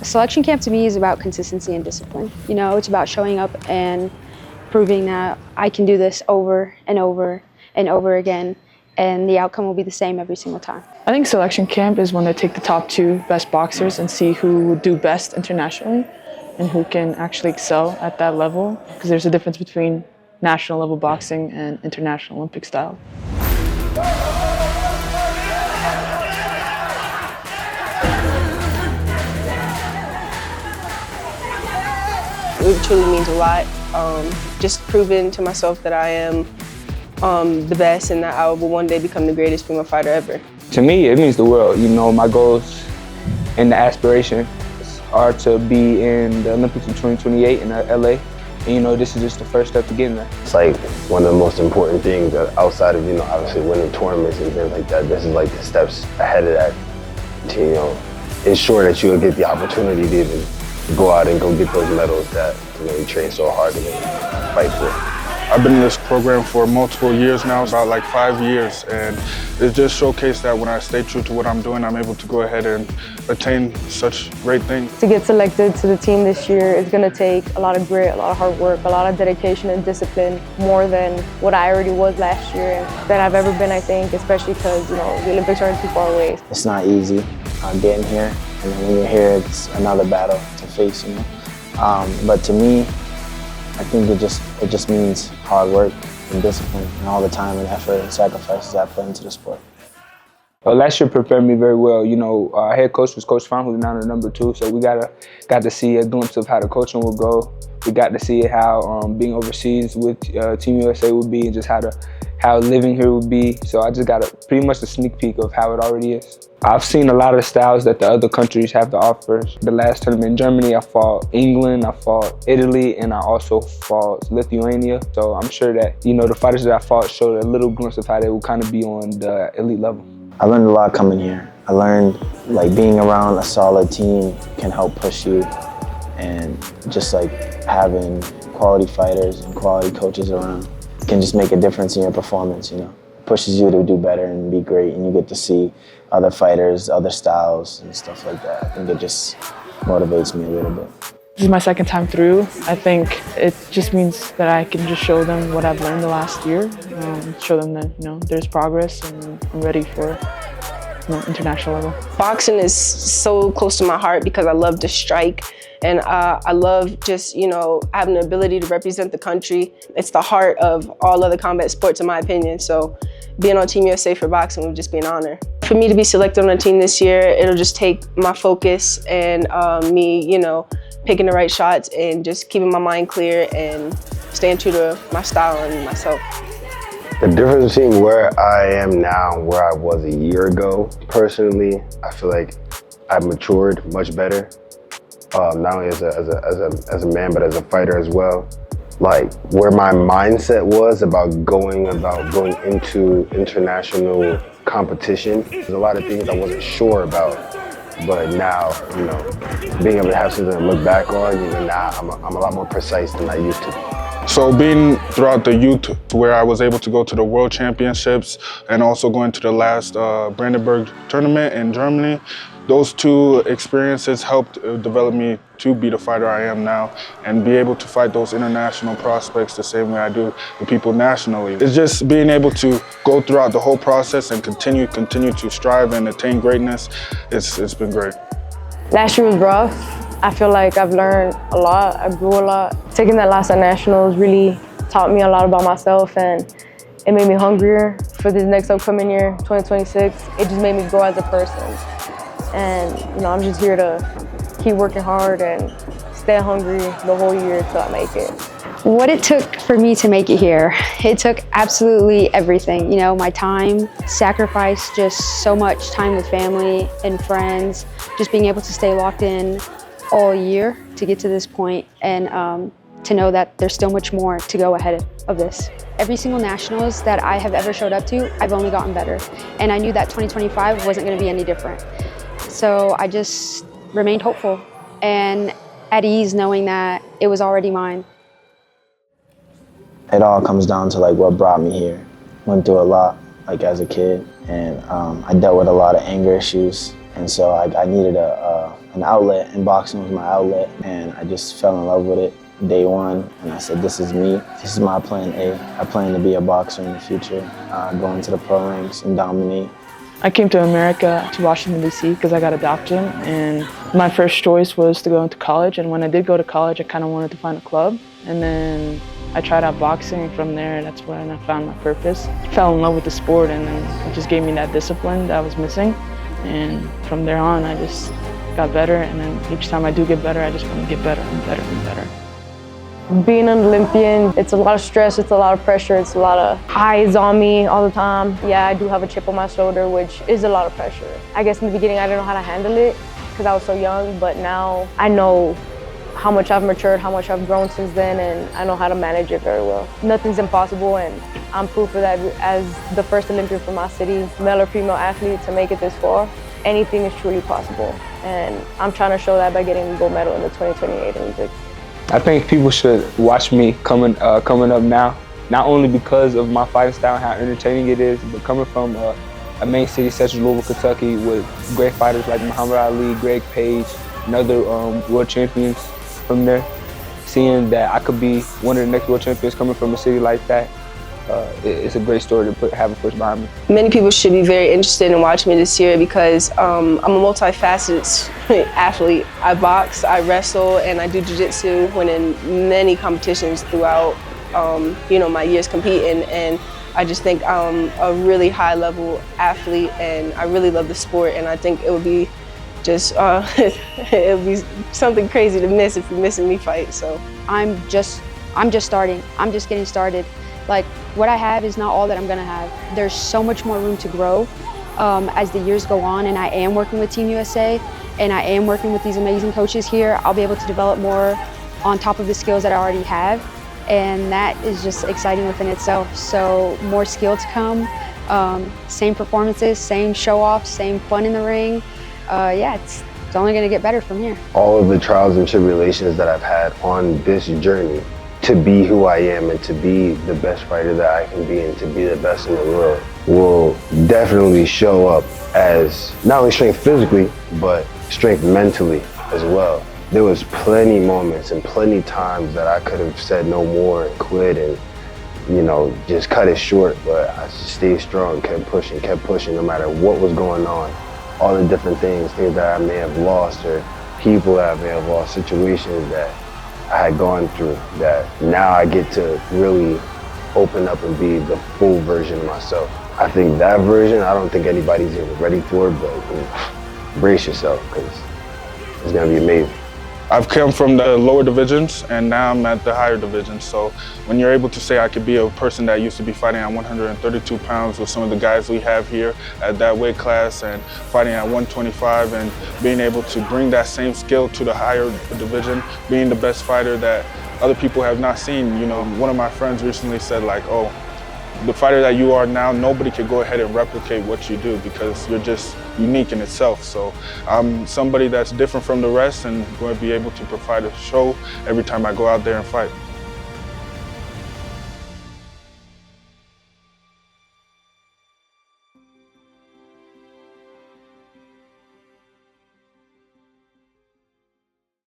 Selection camp to me is about consistency and discipline. You know, it's about showing up and proving that I can do this over and over and over again, and the outcome will be the same every single time. I think selection camp is when they take the top 2 best boxers and see who would do best internationally and who can actually excel at that level, because there's a difference between national level boxing and international Olympic style. It truly means a lot. Just proving to myself that I am the best and that I will one day become the greatest female fighter ever. To me, it means the world. You know, my goals and the aspirations are to be in the Olympics in 2028 in LA. And, you know, this is just the first step to getting there. It's like one of the most important things that outside of, you know, obviously winning tournaments and things like that, this is like the steps ahead of that to, you know, ensure that you'll get the opportunity to even go out and go get those medals that, you know, you train so hard to fight for. I've been in this program for multiple years now, about like 5 years, and it just showcased that when I stay true to what I'm doing, I'm able to go ahead and attain such great things. To get selected to the team this year is going to take a lot of grit, a lot of hard work, a lot of dedication and discipline, more than what I already was last year and that I've ever been, I think, especially because, you know, the Olympics aren't too far away. It's not easy getting here, and then when you're here, it's another battle to face, you know. But to me, I think it just means hard work and discipline and all the time and effort and sacrifices I put into the sport. Last year prepared me very well. You know, our head coach was Coach Fong, who's now the number 2, so we got to see a glimpse of how the coaching will go. We got to see how being overseas with Team USA would be, and just how living here would be. So I just got pretty much a sneak peek of how it already is. I've seen a lot of the styles that the other countries have to offer. The last tournament in Germany, I fought England, I fought Italy, and I also fought Lithuania. So I'm sure that, you know, the fighters that I fought showed a little glimpse of how they would kind of be on the elite level. I learned a lot coming here. I learned like being around a solid team can help push you, and just like having quality fighters and quality coaches around can just make a difference in your performance, you know. Pushes you to do better and be great, and you get to see other fighters, other styles and stuff like that. I think it just motivates me a little bit. This is my second time through. I think it just means that I can just show them what I've learned the last year, show them that, you know, there's progress and I'm ready for, you know, international level. Boxing is so close to my heart because I love to strike, and I love just, you know, having the ability to represent the country. It's the heart of all other combat sports, in my opinion. So being on Team USA for boxing would just be an honor. For me to be selected on a team this year, it'll just take my focus and me, you know, picking the right shots and just keeping my mind clear and staying true to my style and myself. The difference between where I am now and where I was a year ago, personally, I feel like I've matured much better. Not only as a man, but as a fighter as well. Like where my mindset was about going into international competition, there's a lot of things I wasn't sure about. But now, you know, being able to have something to look back on, you know, now I'm a lot more precise than I used to be. So being throughout the youth, where I was able to go to the World Championships and also going to the last Brandenburg tournament in Germany, those 2 experiences helped develop me to be the fighter I am now and be able to fight those international prospects the same way I do the people nationally. It's just being able to go throughout the whole process and continue to strive and attain greatness. It's been great. Last year was rough. I feel like I've learned a lot, I grew a lot. Taking that last at Nationals really taught me a lot about myself, and it made me hungrier for this next upcoming year, 2026. It just made me grow as a person. And, you know, I'm just here to keep working hard and stay hungry the whole year till I make it. What it took for me to make it here, it took absolutely everything. You know, my time, sacrificed just so much time with family and friends, just being able to stay locked in all year to get to this point, and to know that there's still much more to go ahead of this. Every single nationals that I have ever showed up to, I've only gotten better. And I knew that 2025 wasn't gonna be any different. So I just remained hopeful and at ease knowing that it was already mine. It all comes down to like what brought me here. Went through a lot like as a kid, and I dealt with a lot of anger issues, And so I needed an outlet, and boxing was my outlet, and I just fell in love with it day one, and I said, this is me. This is my plan A. I plan to be a boxer in the future, go into the pro ranks and dominate. I came to America, to Washington, D.C. because I got adopted, and my first choice was to go into college, and when I did go to college, I kind of wanted to find a club, and then I tried out boxing, and from there, that's when I found my purpose. Fell in love with the sport, and then it just gave me that discipline that I was missing, and from there on, I just got better, and then each time I do get better, I just want to get better and better and better. Being an Olympian, it's a lot of stress, it's a lot of pressure, it's a lot of eyes on me all the time. Yeah, I do have a chip on my shoulder, which is a lot of pressure. I guess in the beginning, I didn't know how to handle it because I was so young, but now I know how much I've matured, how much I've grown since then, and I know how to manage it very well. Nothing's impossible, and I'm proof of that as the first Olympian from my city, male or female athlete, to make it this far. Anything is truly possible, and I'm trying to show that by getting a gold medal in the 2028 Olympics. I think people should watch me coming up now, not only because of my fighting style and how entertaining it is, but coming from a main city such as Louisville, Kentucky, with great fighters like Muhammad Ali, Greg Page, and other world champions from there. Seeing that I could be one of the next world champions coming from a city like that, it's a great story to have a push behind me. Many people should be very interested in watching me this year because I'm a multifaceted athlete. I box, I wrestle, and I do jiu-jitsu, winning many competitions throughout my years competing. And I just think I'm a really high-level athlete, and I really love the sport. And I think it would be just it would be something crazy to miss if you're missing me fight. So I'm just starting. I'm just getting started. Like, what I have is not all that I'm gonna have. There's so much more room to grow as the years go on, and I am working with Team USA, and I am working with these amazing coaches here. I'll be able to develop more on top of the skills that I already have, and that is just exciting within itself. So more skill to come, same performances, same show-offs, same fun in the ring. Yeah, it's only gonna get better from here. All of the trials and tribulations that I've had on this journey to be who I am and to be the best fighter that I can be and to be the best in the world will definitely show up as not only strength physically, but strength mentally as well. There was plenty moments and plenty times that I could have said no more and quit and, just cut it short, but I stayed strong, kept pushing no matter what was going on. All the different things that I may have lost or people that I may have lost, situations that I had gone through, that now I get to really open up and be the full version of myself. I think that version, I don't think anybody's even ready for it, but brace yourself because it's gonna be amazing. I've come from the lower divisions and now I'm at the higher divisions. So when you're able to say I could be a person that used to be fighting at 132 pounds with some of the guys we have here at that weight class and fighting at 125 and being able to bring that same skill to the higher division, being the best fighter that other people have not seen. One of my friends recently said like, oh, the fighter that you are now, nobody could go ahead and replicate what you do because you're just unique in itself. So I'm somebody that's different from the rest and going to be able to provide a show every time I go out there and fight.